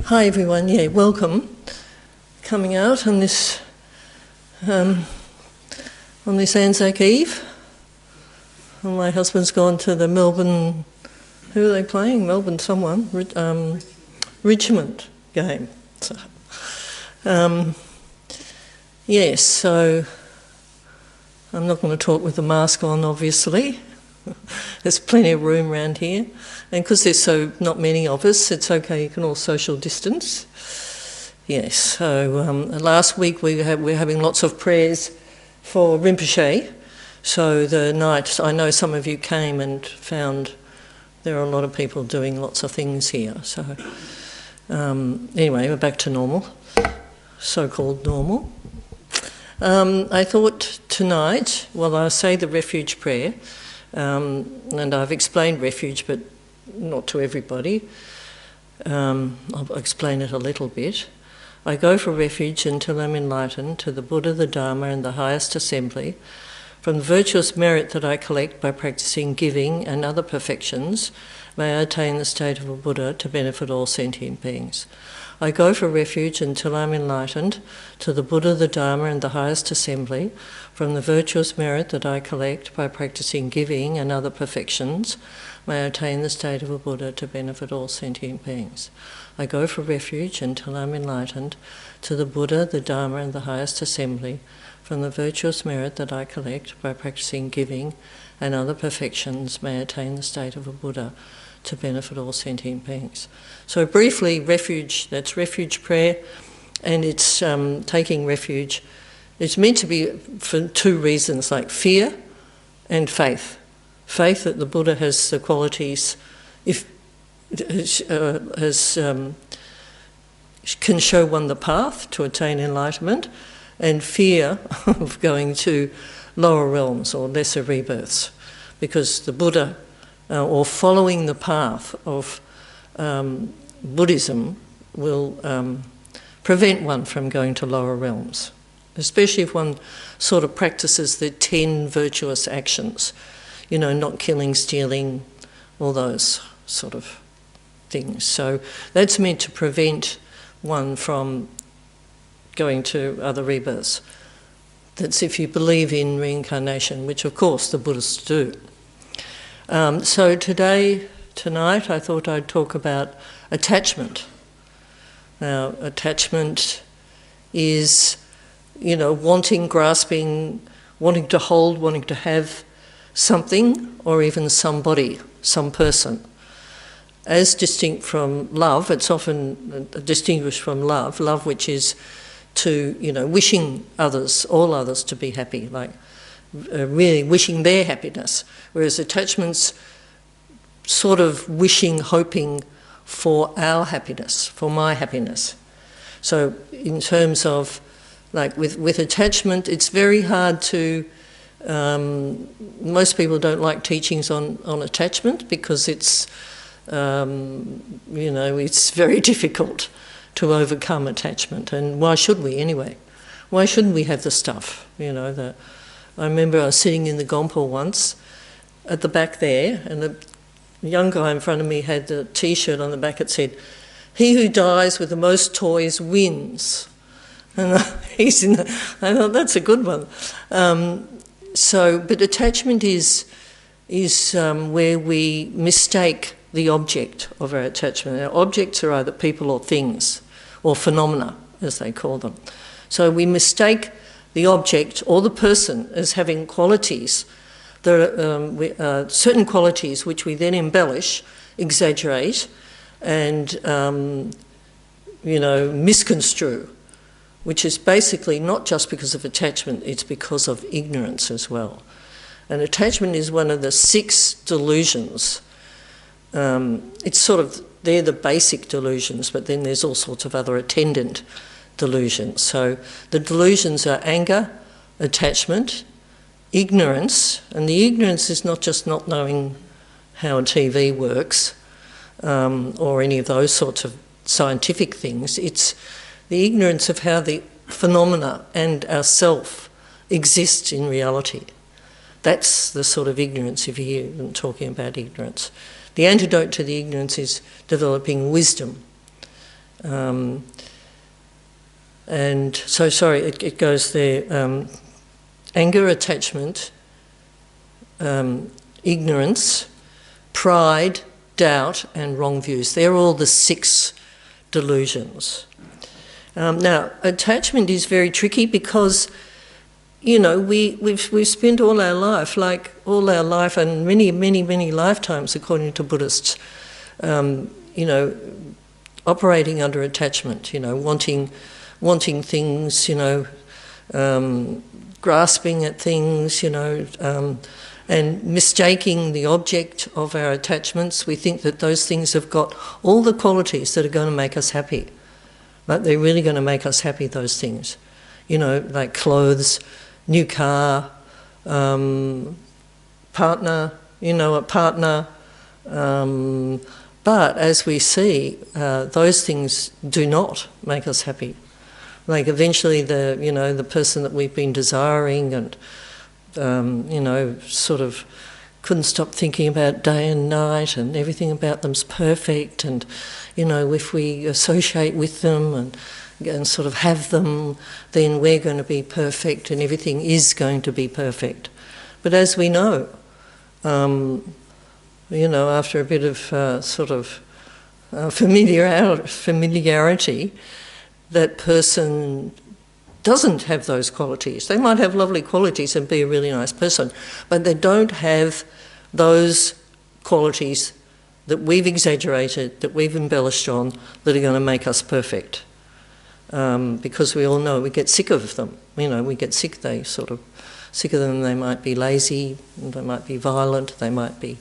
Hi everyone, welcome. Coming out on this Anzac Eve. Well, my husband's gone to the Melbourne, who are they playing? Melbourne someone, Richmond game. So, so I'm not going to talk with the mask on, obviously. There's plenty of room around here. And because there's so not many of us, it's okay, you can all social distance. Yes, so last week we're having lots of prayers for Rinpoche. So the night, I know some of you came and found there are a lot of people doing lots of things here. So anyway, we're back to normal, so-called normal. I thought tonight, well, I'll say the refuge prayer, and I've explained refuge, but not to everybody. I'll explain it a little bit. I go for refuge until I'm enlightened to the Buddha, the Dharma and the highest assembly. From the virtuous merit that I collect by practicing giving and other perfections, may I attain the state of a Buddha to benefit all sentient beings. I go for refuge until I'm enlightened to the Buddha, the Dharma and the highest assembly. From the virtuous merit that I collect by practicing giving and other perfections, may I attain the state of a Buddha to benefit all sentient beings. I go for refuge until I'm enlightened to the Buddha, the Dharma and the highest assembly. From the virtuous merit that I collect by practicing giving and other perfections, may I attain the state of a Buddha to benefit all sentient beings. So briefly, refuge, that's refuge prayer, and it's taking refuge. It's meant to be for two reasons, like fear and faith. Faith that the Buddha has the qualities, can show one the path to attain enlightenment, and fear of going to lower realms or lesser rebirths, because the Buddha, or following the path of Buddhism, will prevent one from going to lower realms, especially if one sort of practices the 10 virtuous actions, not killing, stealing, all those sort of things. So that's meant to prevent one from going to other rebirths. That's if you believe in reincarnation, which of course the Buddhists do. So tonight, I thought I'd talk about attachment. Now, attachment is, wanting, grasping, wanting to hold, wanting to have something, or even somebody, some person. As distinct from love, it's often distinguished from love which is to, wishing others, all others to be happy, like really wishing their happiness, whereas attachment's sort of wishing, hoping for our happiness, for my happiness. So in terms of, like with attachment, it's very hard to, most people don't like teachings on attachment because it's, it's very difficult to overcome attachment. And why should we anyway? Why shouldn't we have the stuff, I remember I was sitting in the Gompa once at the back there, and the young guy in front of me had the T-shirt on the back that said, "He who dies with the most toys wins." And I thought that's a good one. But attachment is where we mistake the object of our attachment. Our objects are either people or things, or phenomena, as they call them. So we mistake the object or the person as having qualities, certain qualities which we then embellish, exaggerate, and misconstrue, which is basically not just because of attachment, it's because of ignorance as well. And attachment is one of the 6 delusions. It's sort of, they're the basic delusions, but then there's all sorts of other attendant delusions. So the delusions are anger, attachment, ignorance, and the ignorance is not just not knowing how TV works or any of those sorts of scientific things. It's the ignorance of how the phenomena and ourself exist in reality. That's the sort of ignorance, if you hear them talking about ignorance. The antidote to the ignorance is developing wisdom. And so, sorry, it goes there. Anger, attachment, ignorance, pride, doubt, and wrong views. They're all the 6 delusions. Now, attachment is very tricky because, you know, we've spent all our life, and many lifetimes, according to Buddhists, you know, operating under attachment. You know, wanting things. You know, grasping at things. You know. And mistaking the object of our attachments. We think that those things have got all the qualities that are going to make us happy. But they're really going to make us happy, those things. You know, like clothes, new car, partner, you know, a partner. But as we see, those things do not make us happy. Like eventually the person that we've been desiring and you know, sort of couldn't stop thinking about day and night, and everything about them's perfect, and, you know, if we associate with them and sort of have them, then we're going to be perfect and everything is going to be perfect. But as we know, you know, after a bit of familiarity, that person doesn't have those qualities. They might have lovely qualities and be a really nice person, but they don't have those qualities that we've exaggerated, that we've embellished on, that are going to make us perfect. Because we all know we get sick of them. You know, we get sick, sick of them. They might be lazy, they might be violent, they might be,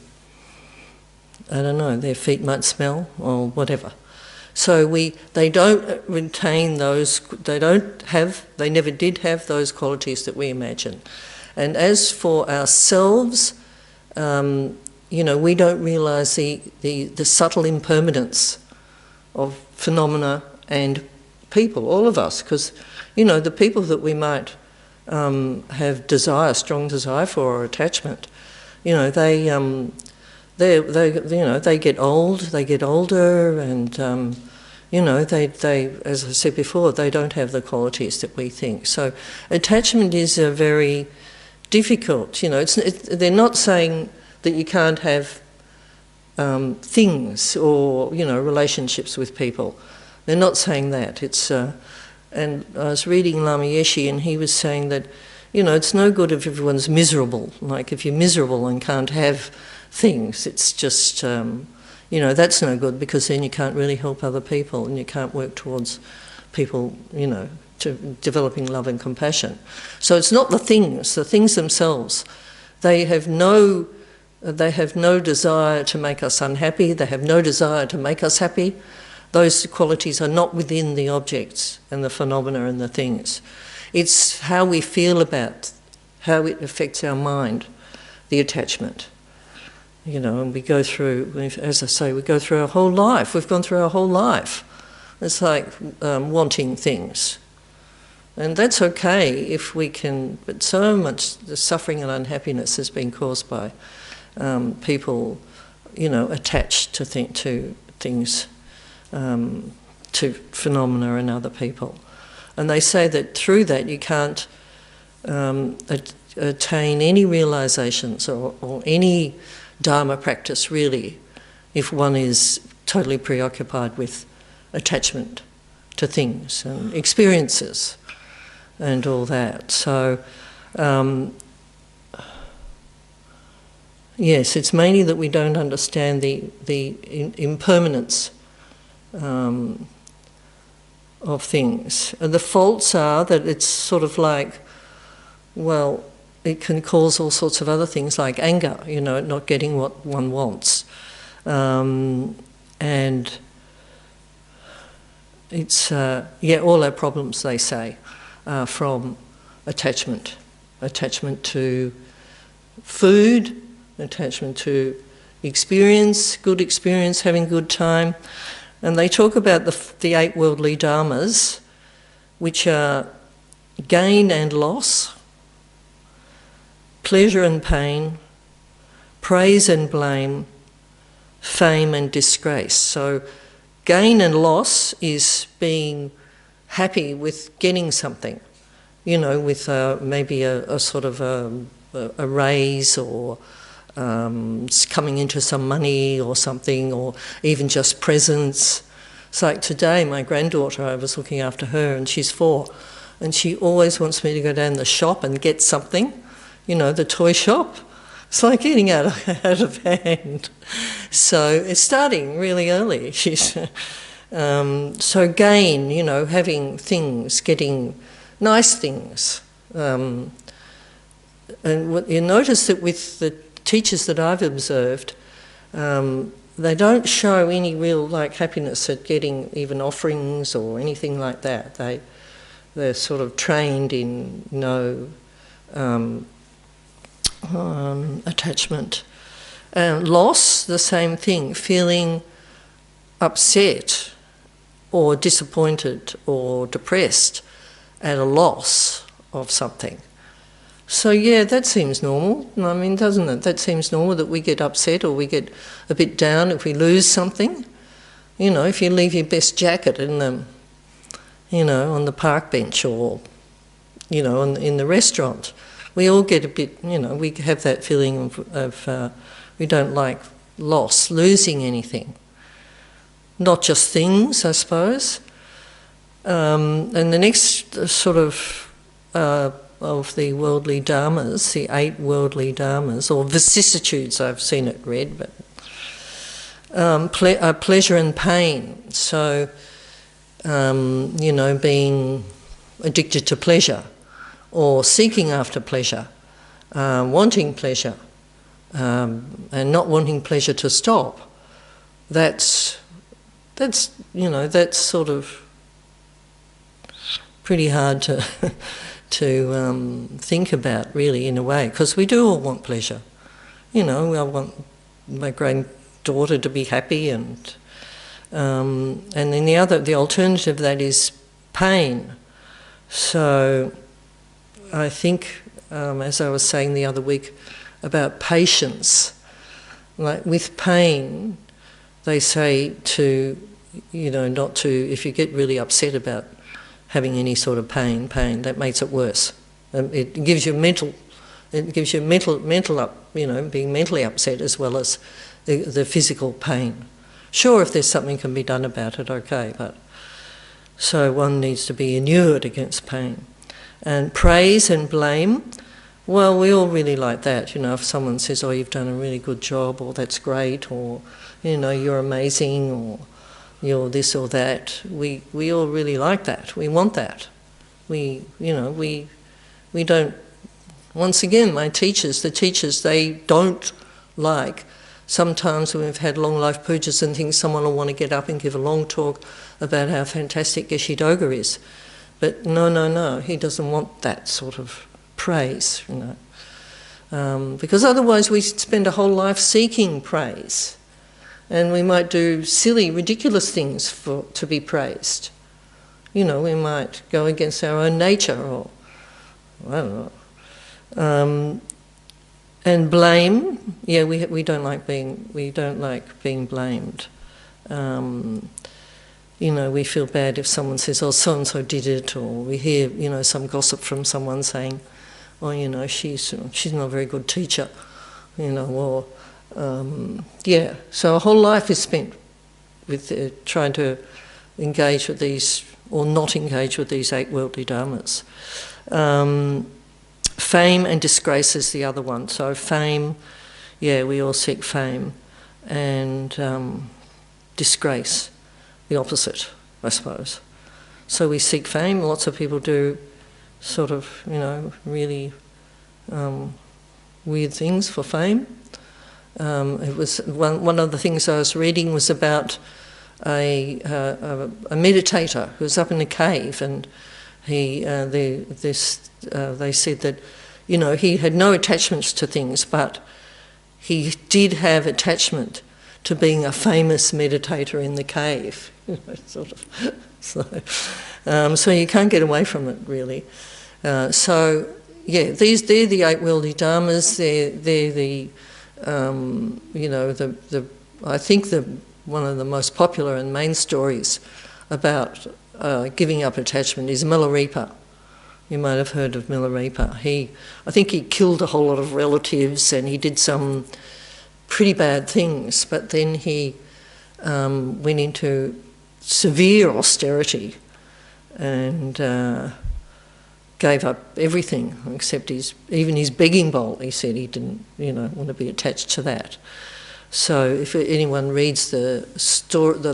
I don't know, their feet might smell or whatever. So they don't retain those, they never did have those qualities that we imagine. And as for ourselves, you know, we don't realise the subtle impermanence of phenomena and people, all of us, because, you know, the people that we might have strong desire for, or attachment, you know, they get old, they get older, and you know, they, as I said before, they don't have the qualities that we think. So attachment is a very difficult. You know, they're not saying that you can't have things or, you know, relationships with people. They're not saying that. And I was reading Lama Yeshe, and he was saying that, you know, it's no good if everyone's miserable. Like, if you're miserable and can't have things, it's just, you know, that's no good, because then you can't really help other people and you can't work towards people, you know, to developing love and compassion. So it's not the things themselves. They have no desire to make us unhappy. They have no desire to make us happy. Those qualities are not within the objects and the phenomena and the things. It's how we feel about, how it affects our mind, the attachment. You know, and we go through, as I say, we go through our whole life. We've gone through our whole life. It's like wanting things. And that's okay if we can, but so much the suffering and unhappiness has been caused by people, you know, attached to things, to phenomena and other people. And they say that through that you can't attain any realizations or any Dharma practice, really, if one is totally preoccupied with attachment to things and experiences and all that. So, yes, it's mainly that we don't understand the impermanence of things. And the faults are that it's sort of like, well, it can cause all sorts of other things like anger, you know, not getting what one wants. And it's, all our problems, they say, are from attachment. Attachment to food, attachment to experience, good experience, having good time. And they talk about the 8 worldly dharmas, which are gain and loss, pleasure and pain, praise and blame, fame and disgrace. So gain and loss is being happy with getting something, with maybe a sort of a raise, or coming into some money or something, or even just presents. It's like today, my granddaughter, I was looking after her, and she's 4, and she always wants me to go down the shop and get something, the toy shop. It's like getting out of hand. So it's starting really early. She's so gain, having things, getting nice things. And what you notice that with the teachers that I've observed, they don't show any real happiness at getting even offerings or anything like that. They're sort of trained in no attachment. Loss, the same thing, feeling upset or disappointed or depressed at a loss of something. So yeah, that seems normal. I mean, doesn't it? That seems normal, that we get upset or we get a bit down if we lose something. If you leave your best jacket in the, on the park bench, or, in the restaurant, we all get a bit, we have that feeling of we don't like loss, losing anything. Not just things, I suppose. And the next sort of the worldly dharmas, the 8 worldly dharmas, or vicissitudes, I've seen it read, but pleasure and pain. So, being addicted to pleasure, or seeking after pleasure, wanting pleasure, and not wanting pleasure to stop. That's sort of pretty hard to think about, really, in a way, because we do all want pleasure. I want my granddaughter to be happy, and then the alternative to that is pain. So I think, as I was saying the other week about patience, like with pain, they say to, not to, if you get really upset about having any sort of pain, that makes it worse. It gives you mental up, being mentally upset as well as the physical pain. Sure, if there's something can be done about it, okay, but so one needs to be inured against pain. And praise and blame, well, we all really like that. If someone says, oh, you've done a really good job, or that's great, or, you're amazing, or you're this or that, we all really like that. We want that. We don't, once again, the teachers, they don't like, sometimes when we've had long life pujas and things, someone will want to get up and give a long talk about how fantastic Geshe Doga is. But no, he doesn't want that sort of praise, because otherwise we spend a whole life seeking praise, and we might do silly, ridiculous things to be praised. We might go against our own nature, or I don't know. And blame, yeah, we don't like being blamed. We feel bad if someone says, oh, so-and-so did it, or we hear, some gossip from someone saying, oh, she's not a very good teacher, or, yeah. So a whole life is spent with trying to engage with these, or not engage with these 8 worldly dharmas. Fame and disgrace is the other one. So fame, yeah, we all seek fame, and disgrace, the opposite, I suppose. So we seek fame. Lots of people do sort of, really weird things for fame. It was one of the things I was reading was about a meditator who was up in a cave, and they said that, he had no attachments to things, but he did have attachment to being a famous meditator in the cave, sort of. So you can't get away from it, really. So yeah, they're the 8 worldly dharmas. They're the I think the one of the most popular and main stories about giving up attachment is Milarepa. You might have heard of Milarepa. I think he killed a whole lot of relatives and he did some pretty bad things, but then he went into severe austerity and gave up everything except even his begging bowl. He said he didn't, want to be attached to that. So if anyone reads the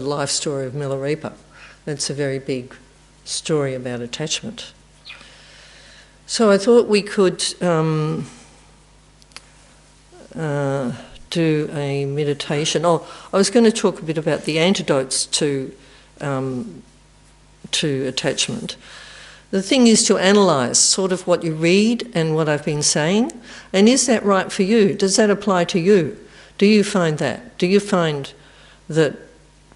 life story of Milarepa, that's a very big story about attachment. So I thought we could do a meditation. I was going to talk a bit about the antidotes to attachment. The thing is to analyse sort of what you read and what I've been saying, and is that right for you? Does that apply to you? Do you find that? Do you find that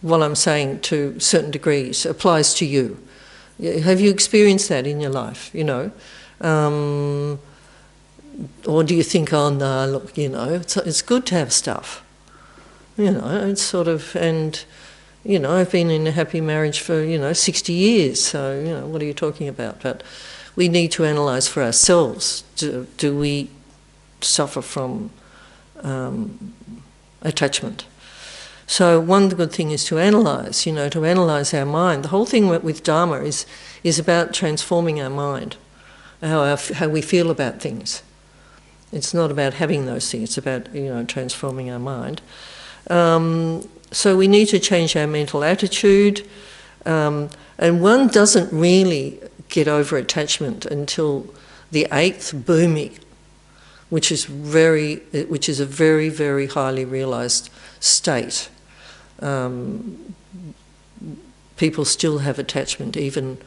what I'm saying to certain degrees applies to you? Have you experienced that in your life, or do you think, oh no, look, it's good to have stuff. It's sort of, and I've been in a happy marriage for 60 years, so what are you talking about? But we need to analyse for ourselves. Do we suffer from attachment? So one good thing is to analyse, to analyse our mind. The whole thing with Dharma is about transforming our mind, how we feel about things. It's not about having those things, it's about, transforming our mind. So we need to change our mental attitude, and one doesn't really get over attachment until the 8th bhumi, which is a very, very highly realised state. People still have attachment even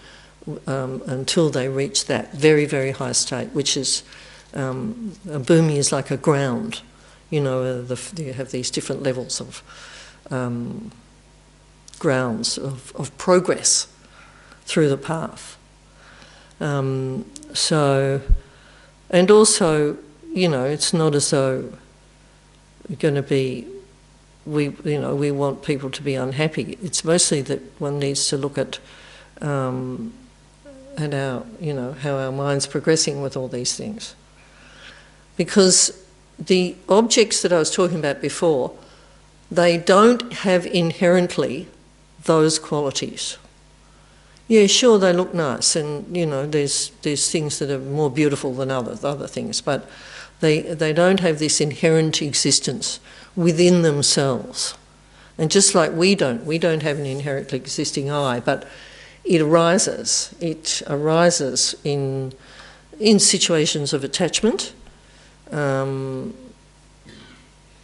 until they reach that very, very high state, which is a bhumi is like a ground. You have these different levels of grounds of progress through the path. So, and also, it's not as though we're going to be, we want people to be unhappy. It's mostly that one needs to look at our, how our mind's progressing with all these things. Because the objects that I was talking about before, they don't have inherently those qualities. Yeah, sure, they look nice, and there's things that are more beautiful than other things, but they don't have this inherent existence within themselves. And just like we don't have an inherently existing I, but it arises. It arises in situations of attachment, and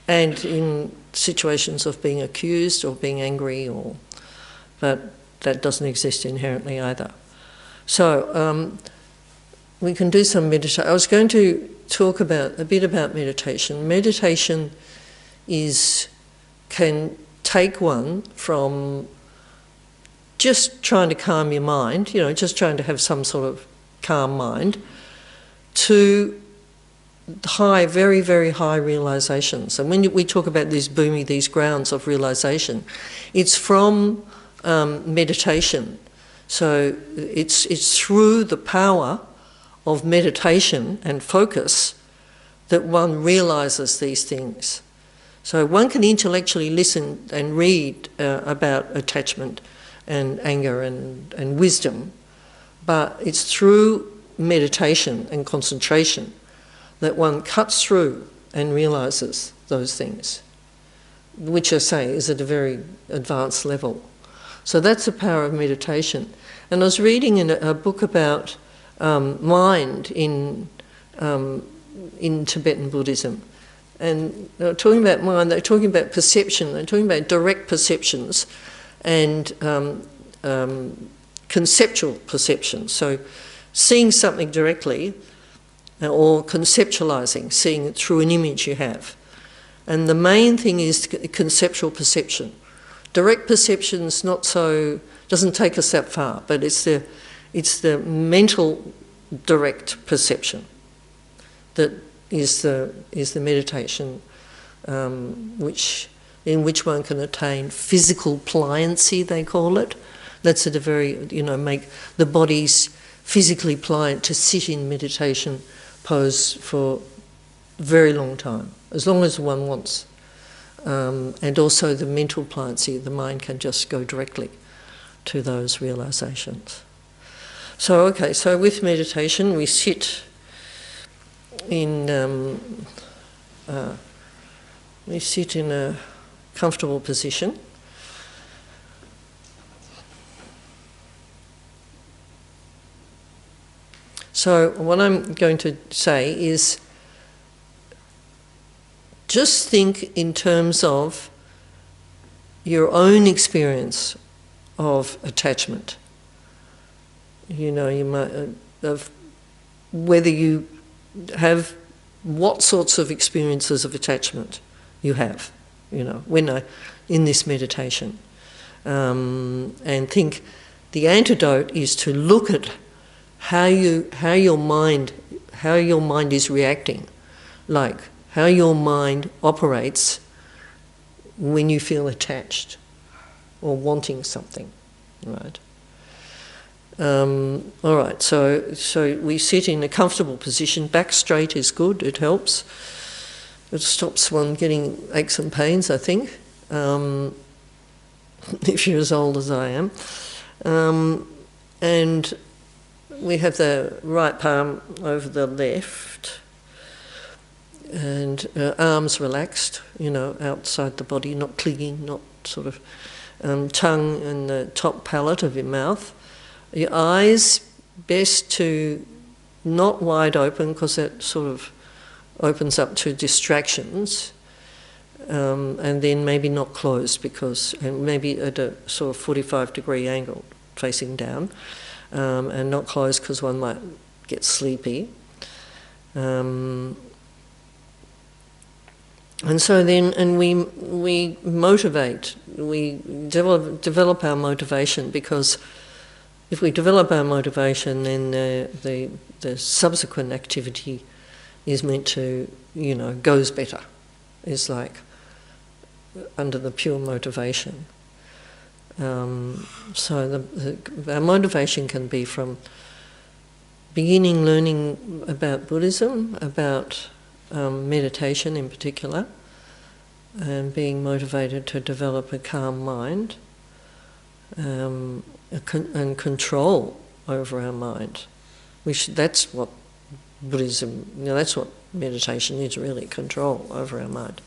in situations of being accused or being angry, but that doesn't exist inherently either. So we can do some meditation. I was going to talk a bit about meditation. Meditation can take one from just trying to calm your mind, just trying to have some sort of calm mind, to very, very high realisations. And when we talk about these bhumi, these grounds of realisation, it's from meditation. So it's through the power of meditation and focus that one realises these things. So one can intellectually listen and read about attachment and anger and wisdom, but it's through meditation and concentration that one cuts through and realises those things, which I say is at a very advanced level. So that's the power of meditation. And I was reading in a book about mind in Tibetan Buddhism, and they were talking about mind, they were talking about perception, they were talking about direct perceptions and conceptual perceptions. So seeing something directly, or conceptualising, seeing it through an image you have. And the main thing is conceptual perception. Direct perception's doesn't take us that far, but it's the mental direct perception that is the meditation which in which one can attain physical pliancy, they call it. That's at a very, make the body's physically pliant to sit in meditation pose for a very long time, as long as one wants. And also the mental pliancy, the mind can just go directly to those realizations. So with meditation we sit in a comfortable position. So what I'm going to say is just think in terms of your own experience of attachment. You might of whether you have what sorts of experiences of attachment you have. When in this meditation, and think the antidote is to look at how your mind is reacting, like how your mind operates when you feel attached or wanting something, right? All right. So we sit in a comfortable position. Back straight is good. It helps. It stops one getting aches and pains, I think, if you're as old as I am. And we have the right palm over the left, and arms relaxed, outside the body, not clinging, not sort of tongue in the top palate of your mouth. Your eyes, best to not wide open, because that sort of opens up to distractions, and then maybe not closed, and maybe at a sort of 45-degree angle facing down, and not closed because one might get sleepy. And so then, we motivate, we develop our motivation, because if we develop our motivation, then the subsequent activity is meant to, goes better. It's like under the pure motivation. So our motivation can be from beginning learning about Buddhism, about meditation in particular, and being motivated to develop a calm mind, and control over our mind. That's what Buddhism, that's what meditation is really, control over our mind.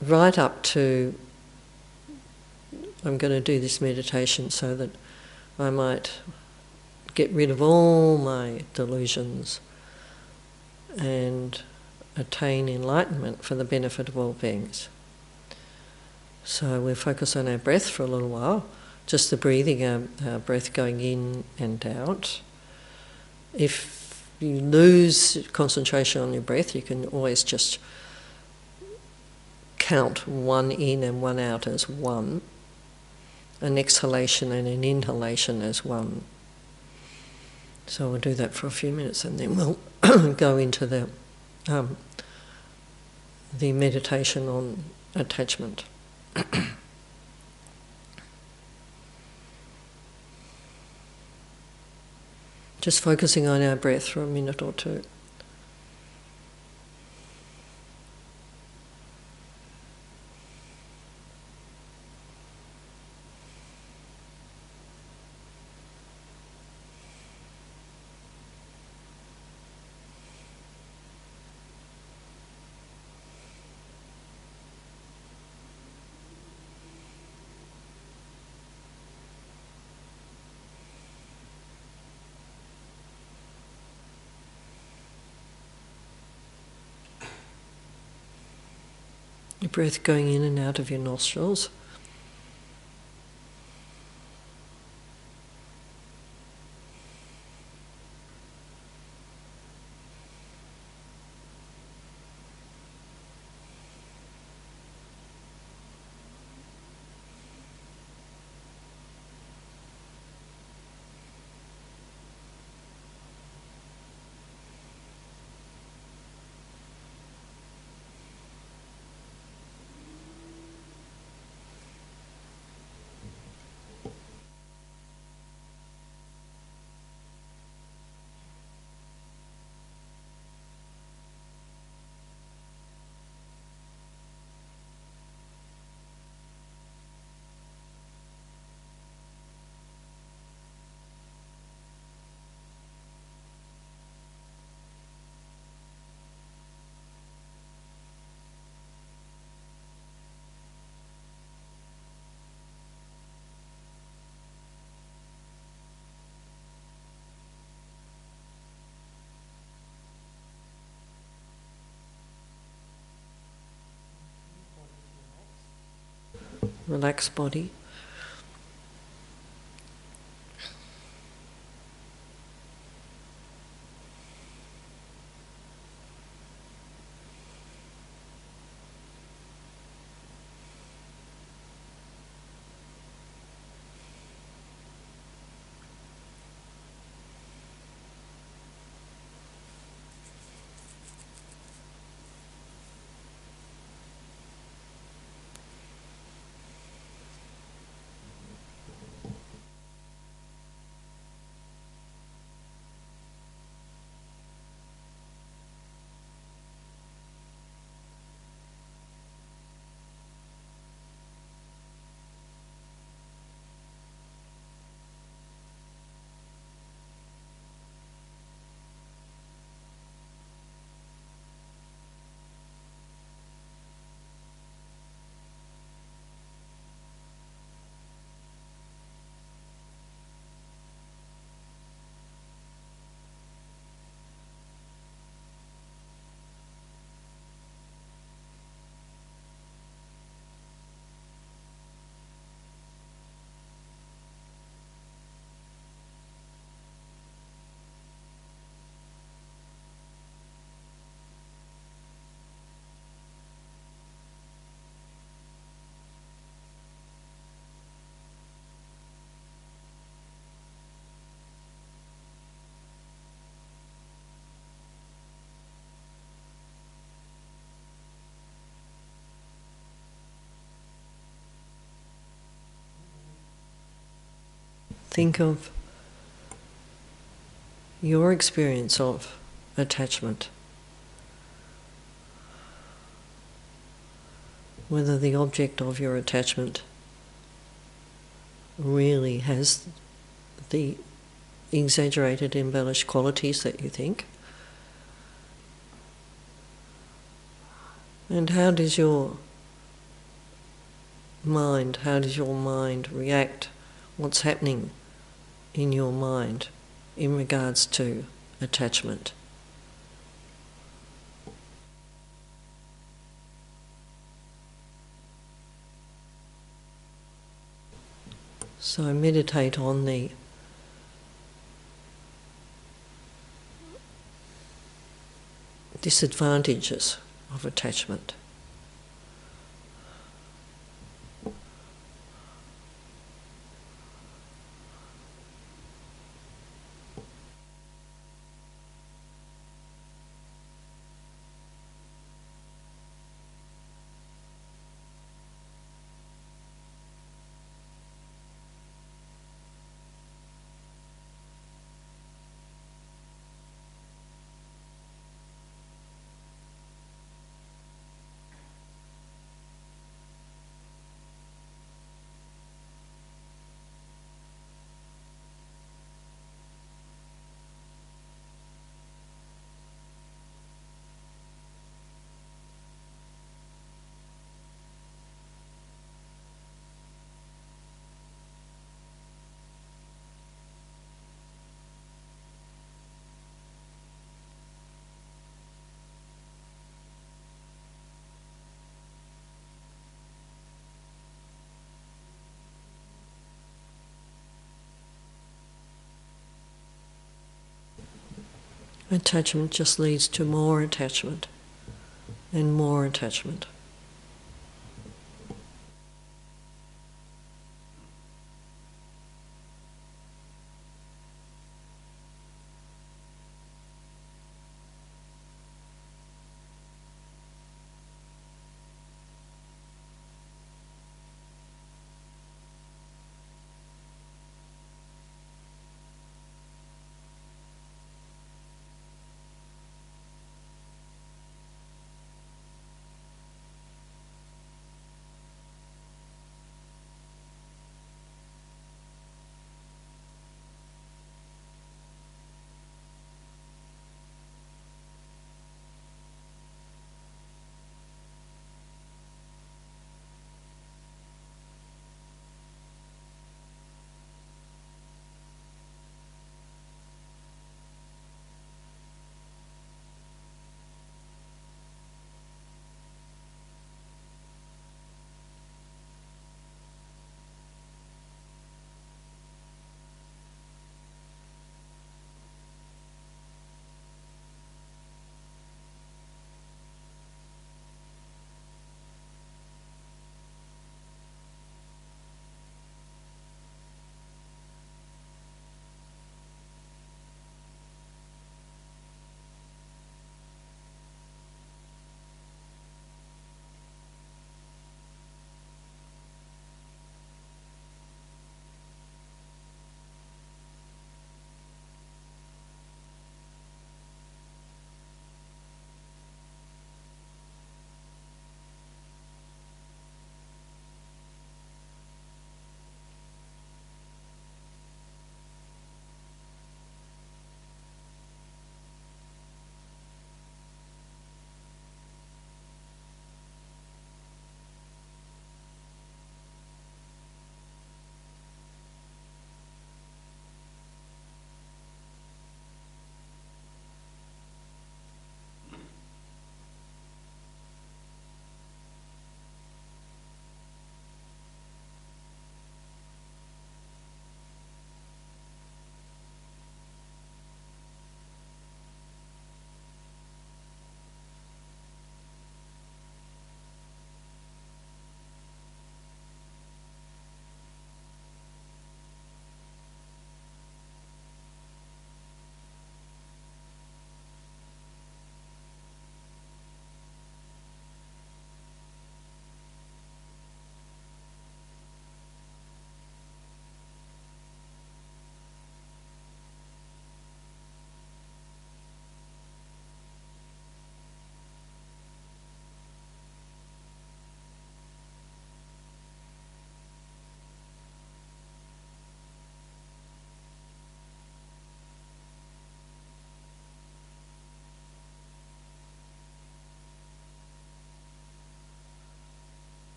Right up to, I'm going to do this meditation so that I might get rid of all my delusions and attain enlightenment for the benefit of all beings. So we'll focus on our breath for a little while, just the breathing, our breath going in and out. If you lose concentration on your breath, you can always just count one in and one out as one, an exhalation and an inhalation as one. So we'll do that for a few minutes, and then we'll go into the meditation on attachment. Just focusing on our breath for a minute or two. Your breath going in and out of your nostrils. relaxed body. Think of your experience of attachment. Whether the object of your attachment really has the exaggerated, embellished qualities that you think. And how does your mind react? What's happening in your mind in regards to attachment? So meditate on the disadvantages of attachment. Attachment just leads to more attachment and more attachment.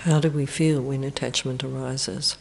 How do we feel when attachment arises?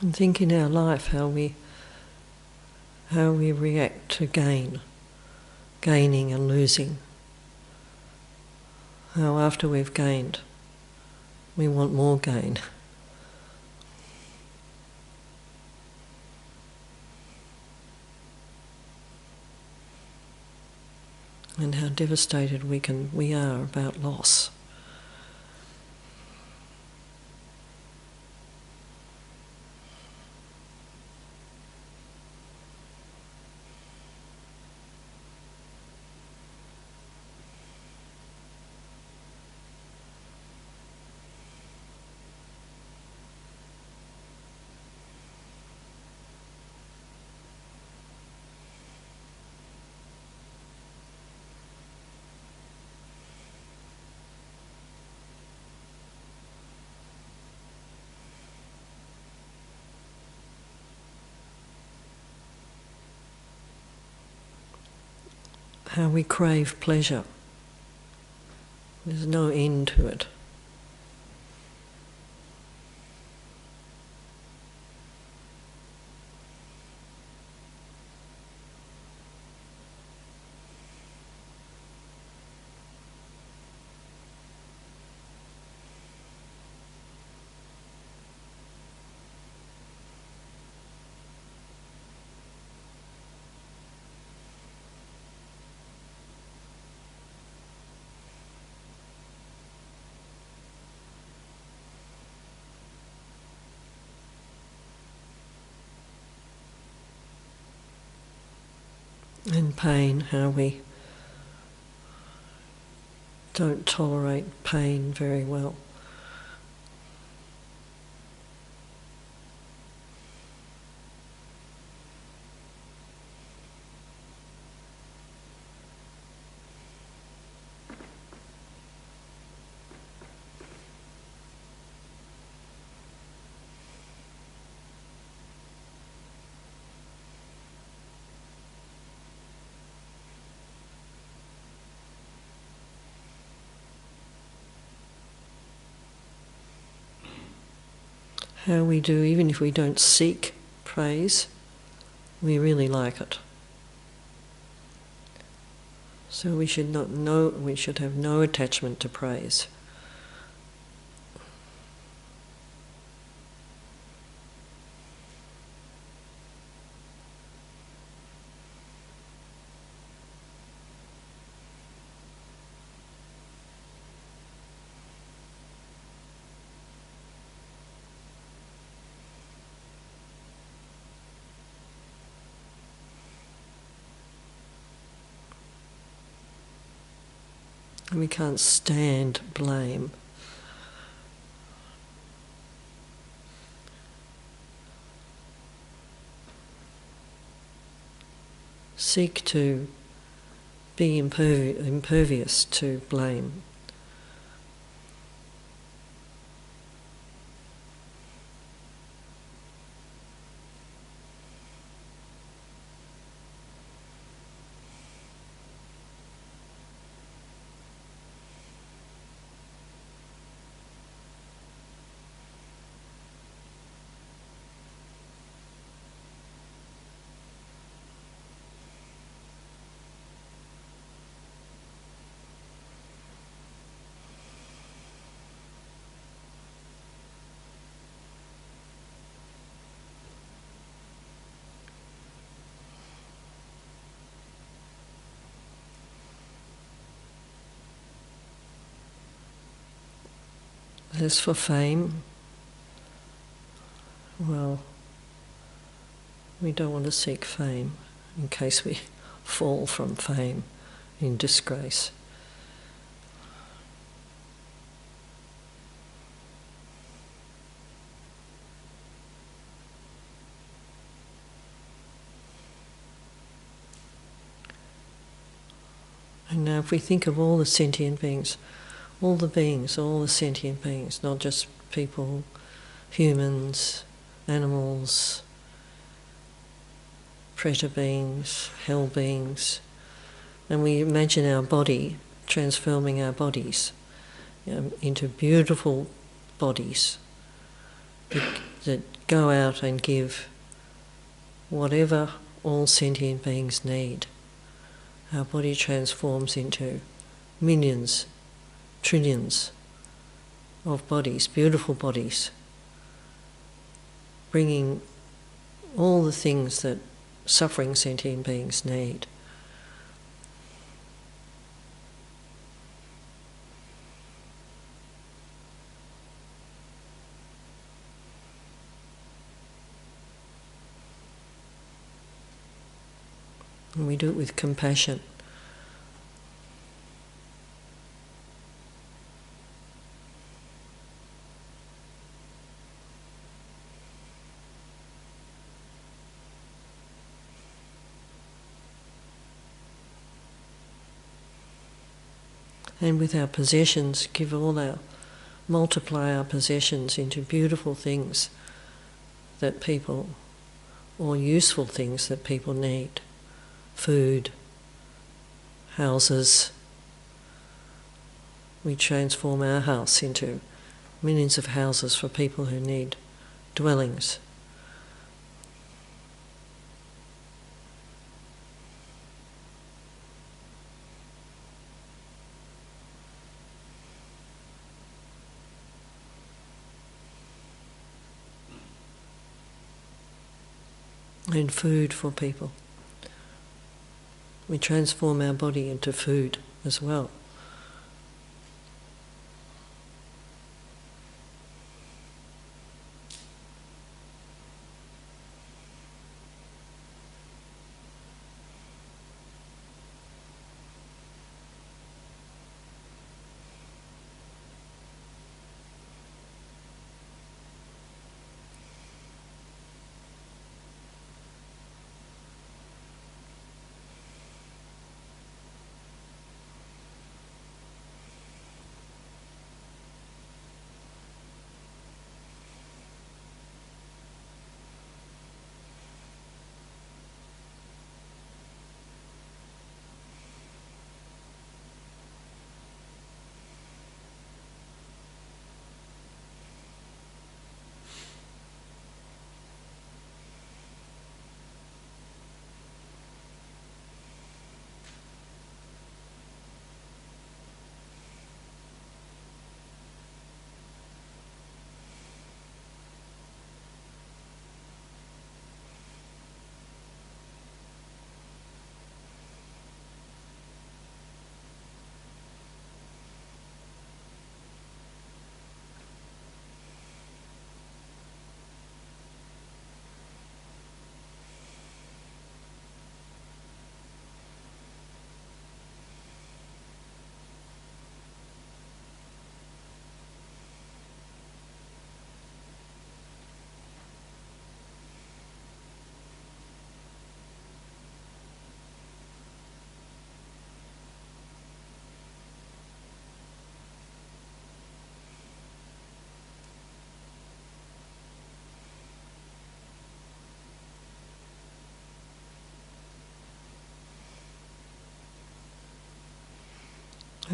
And think in our life how we react to gaining and losing. How after we've gained, we want more gain. And how devastated we are about loss. How we crave pleasure. There's no end to it. And pain, how we don't tolerate pain very well. How we do, even if we don't seek praise, we really like it. So we should have no attachment to praise. And we can't stand blame. Seek to be impervious to blame. As for fame, well, we don't want to seek fame in case we fall from fame in disgrace. And now if we think of all the sentient beings, all the sentient beings, not just people, humans, animals, predator beings, hell beings, and we imagine our body transforming our bodies into beautiful bodies that go out and give whatever all sentient beings need. Our body transforms into millions, trillions of bodies, beautiful bodies, bringing all the things that suffering sentient beings need. And we do it with compassion. And with our possessions, multiply our possessions into beautiful things that people, or useful things that people need. Food, houses. We transform our house into millions of houses for people who need dwellings. And food for people. We transform our body into food as well.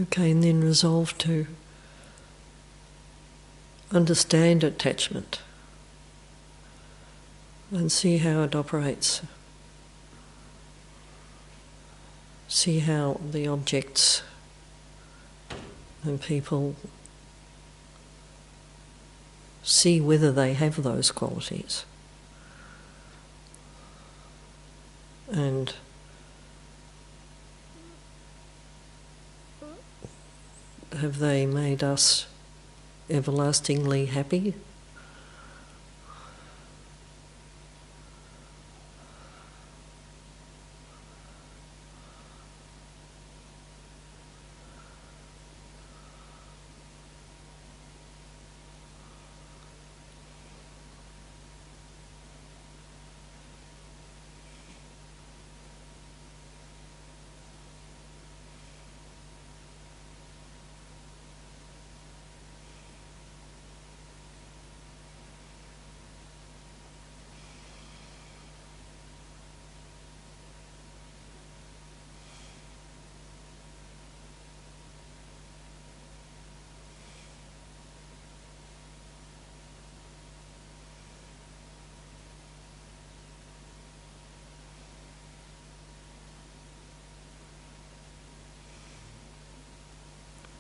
Okay, and then resolve to understand attachment and see how it operates. See how the objects and people see whether they have those qualities. And have they made us everlastingly happy?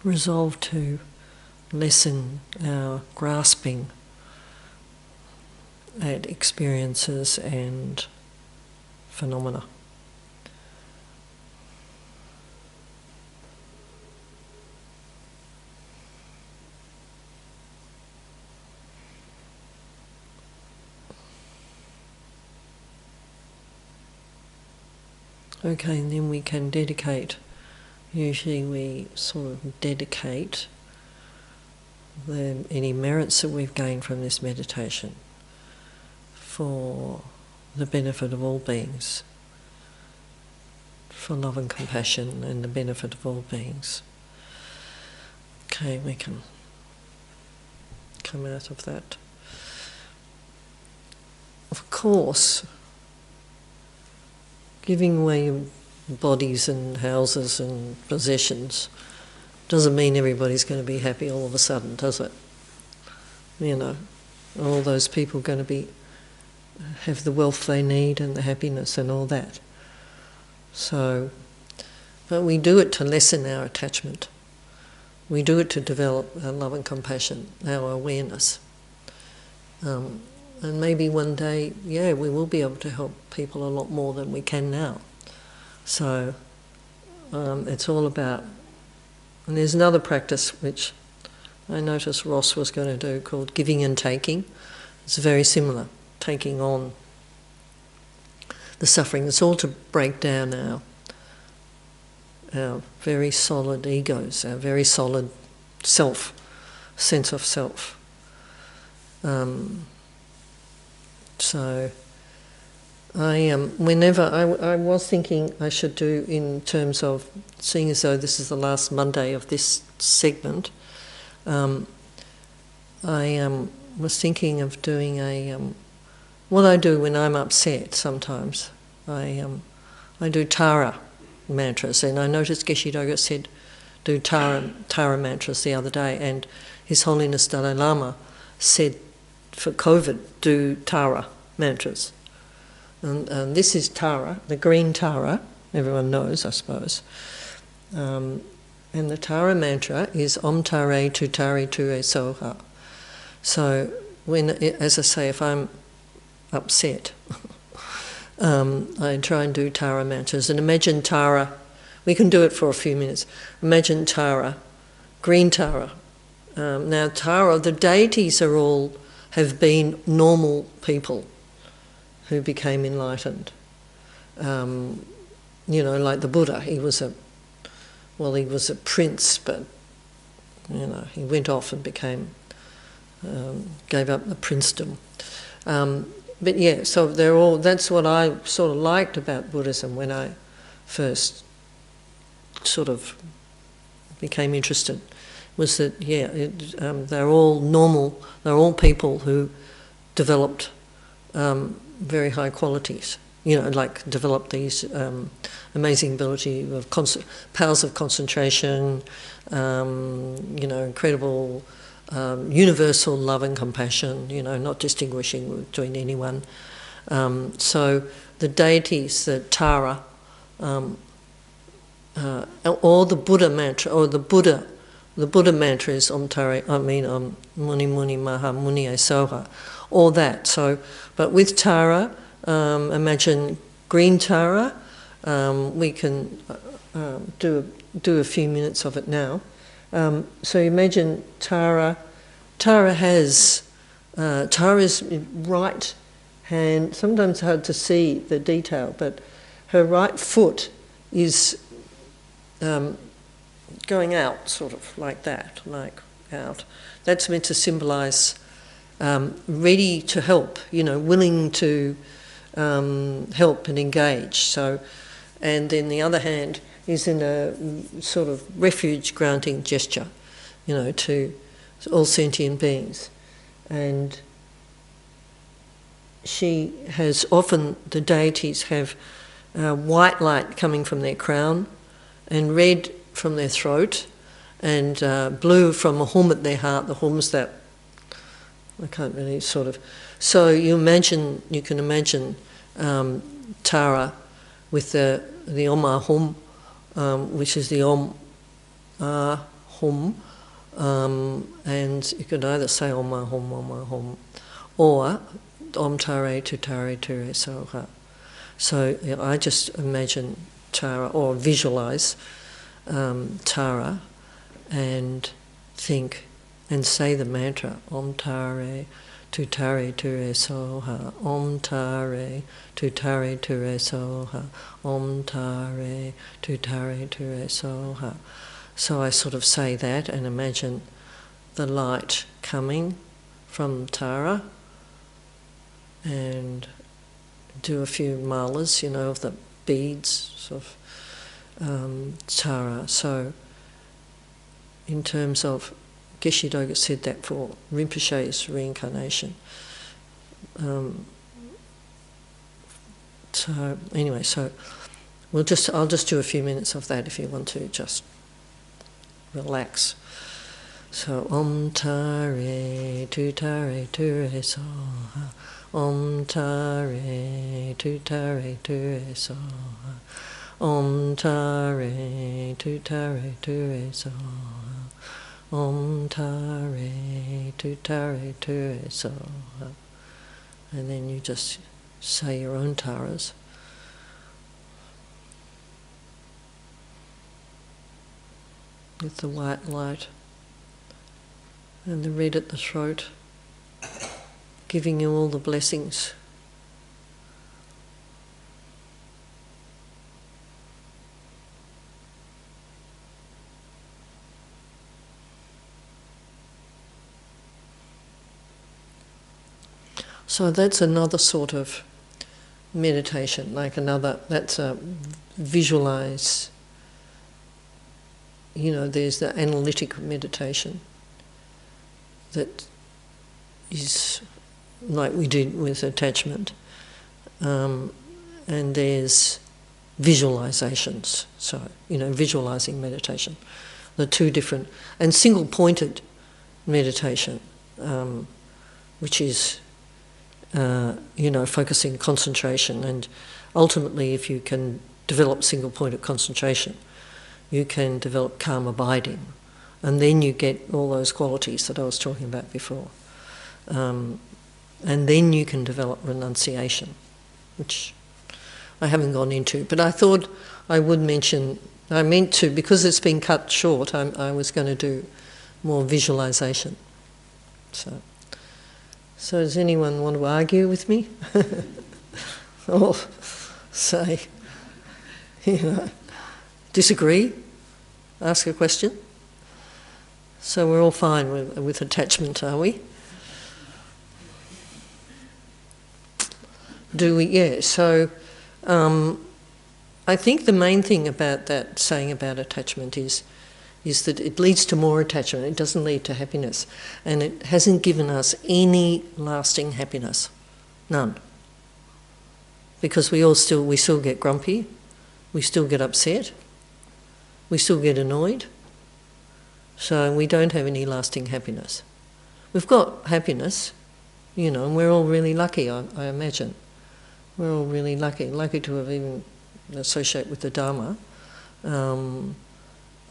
Resolve to lessen our grasping at experiences and phenomena. Okay, and then we can dedicate. Usually we sort of dedicate any merits that we've gained from this meditation for the benefit of all beings, for love and compassion and the benefit of all beings. Okay, we can come out of that. Of course, giving away your bodies and houses and possessions doesn't mean everybody's going to be happy all of a sudden, does it? You know, all those people going to have the wealth they need and the happiness and all that. So, but we do it to lessen our attachment. We do it to develop our love and compassion, our awareness. And maybe one day, we will be able to help people a lot more than we can now. So it's all about, and there's another practice which I noticed Ross was going to do called giving and taking. It's very similar, taking on the suffering. It's all to break down our very solid egos, our very solid self, sense of self. So I was thinking I should do, in terms of seeing as though this is the last Monday of this segment, I was thinking of doing what I do when I'm upset sometimes. I do Tara mantras, and I noticed Geshe Doga said do Tara mantras the other day, and His Holiness Dalai Lama said for COVID do Tara mantras. And this is Tara, the green Tara, everyone knows, I suppose. And the Tara mantra is Om Tare Tu Tare Tu E Soha. So, as I say, if I'm upset, I try and do Tara mantras. And imagine Tara, we can do it for a few minutes. Imagine Tara, green Tara. Now Tara, the deities have been normal people who became enlightened. Like the Buddha, he was a prince, but he went off and gave up the princedom. So that's what I sort of liked about Buddhism when I first sort of became interested, was that they're all normal, they're all people who developed very high qualities, like develop these amazing ability of powers of concentration, incredible universal love and compassion, not distinguishing between anyone. So the deities, the Tara, or the Buddha mantra, or the Buddha mantra is Om Tare, Muni Muni Maha Muni Soha, all that. So, but with Tara, imagine green Tara. We can do a few minutes of it now. So imagine Tara. Tara has Tara's right hand. Sometimes hard to see the detail, but her right foot is going out, sort of like that, like out. That's meant to symbolise ready to help, willing to help and engage. So, and then the other hand is in a sort of refuge granting gesture, to all sentient beings. And she has often, the deities have white light coming from their crown and red from their throat and blue from a hum at their heart. The hum's that, I can't really sort of... So you can imagine Tara with the Om Ah Hum, which is the Om Ah Hum, and you could either say Om Ah Hum, or Om Tare Tu Tare Ture Soha. So I just imagine Tara, or visualise Tara, and think and say the mantra Om Tare Tu Tare Ture Soha, Om Tare Tu Tare Ture Soha, Om Tare Tu Tare Ture Soha. So I sort of say that and imagine the light coming from Tara, and do a few malas, of the beads of Tara. So in terms of, Geshe Doga said that for Rinpoche's reincarnation. So anyway, so I'll just do a few minutes of that if you want to just relax. So Om Tare Tu Tare Ture Soha, Om Tare Tu Tare Ture Soha, Om Tare Tu Tare Ture Soha, Om Tare Tu Tare Ture Soha. And then you just say your own taras. With the white light and the red at the throat, giving you all the blessings. So that's another sort of meditation, that's a visualize. There's the analytic meditation that is like we did with attachment, and there's visualizations. So, visualizing meditation, the two different, and single-pointed meditation, which is, focusing concentration. And ultimately, if you can develop single-pointed concentration, you can develop calm abiding, and then you get all those qualities that I was talking about before. And then you can develop renunciation, which I haven't gone into, but I thought I would mention, I meant to, because it's been cut short, I was going to do more visualization. So does anyone want to argue with me? Or say, disagree? Ask a question? So we're all fine with attachment, are we? Do we? Yeah. So I think the main thing about that saying about attachment is that it leads to more attachment. It doesn't lead to happiness. And it hasn't given us any lasting happiness. None. because we still get grumpy, we still get upset, we still get annoyed. So we don't have any lasting happiness. We've got happiness, you know, and we're all really lucky, I imagine. We're all really lucky to have even associated with the Dharma.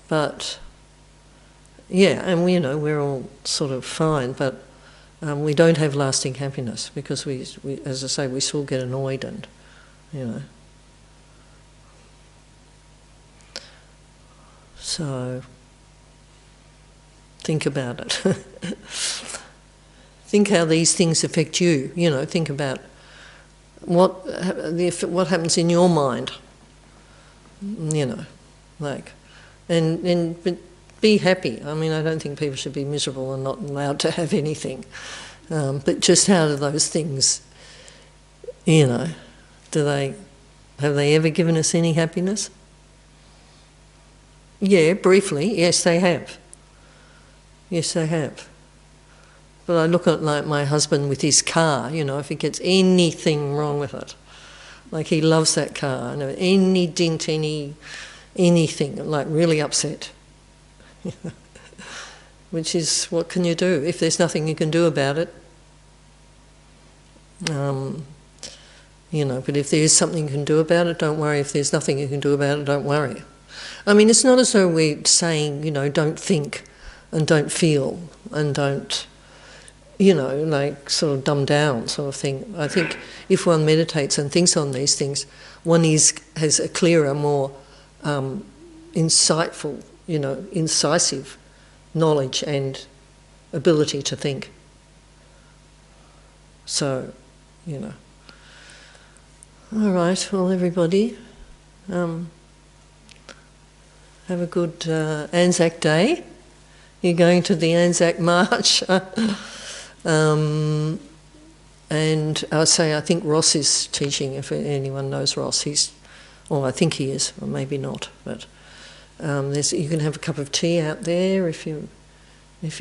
But yeah, and we, you know, we're all sort of fine, but we don't have lasting happiness because we, as I say, we still get annoyed and, you know. So think about it. Think how these things affect you. You know, think about what happens in your mind. You know, like, but be happy. I mean, I don't think people should be miserable and not allowed to have anything. But just how do those things, you know, have they ever given us any happiness? Yeah, briefly, yes they have. Yes they have. But I look at like my husband with his car, you know, if he gets anything wrong with it, like he loves that car, and any dent, anything, like really upset. Which is, what can you do? If there's nothing you can do about it, you know, but if there is something you can do about it, don't worry. If there's nothing you can do about it, don't worry. I mean, it's not as though we're saying, you know, don't think and don't feel and don't, you know, like sort of dumb down sort of thing. I think if one meditates and thinks on these things, one has a clearer, more insightful, you know, incisive knowledge and ability to think. So, you know. All right, well, everybody, have a good Anzac Day. You're going to the Anzac March. And I think Ross is teaching, if anyone knows Ross. I think he is, or maybe not. But you can have a cup of tea out there if you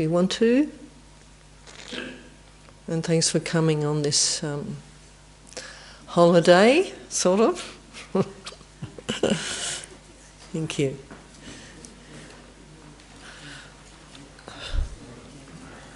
want to. And thanks for coming on this holiday, sort of. Thank you.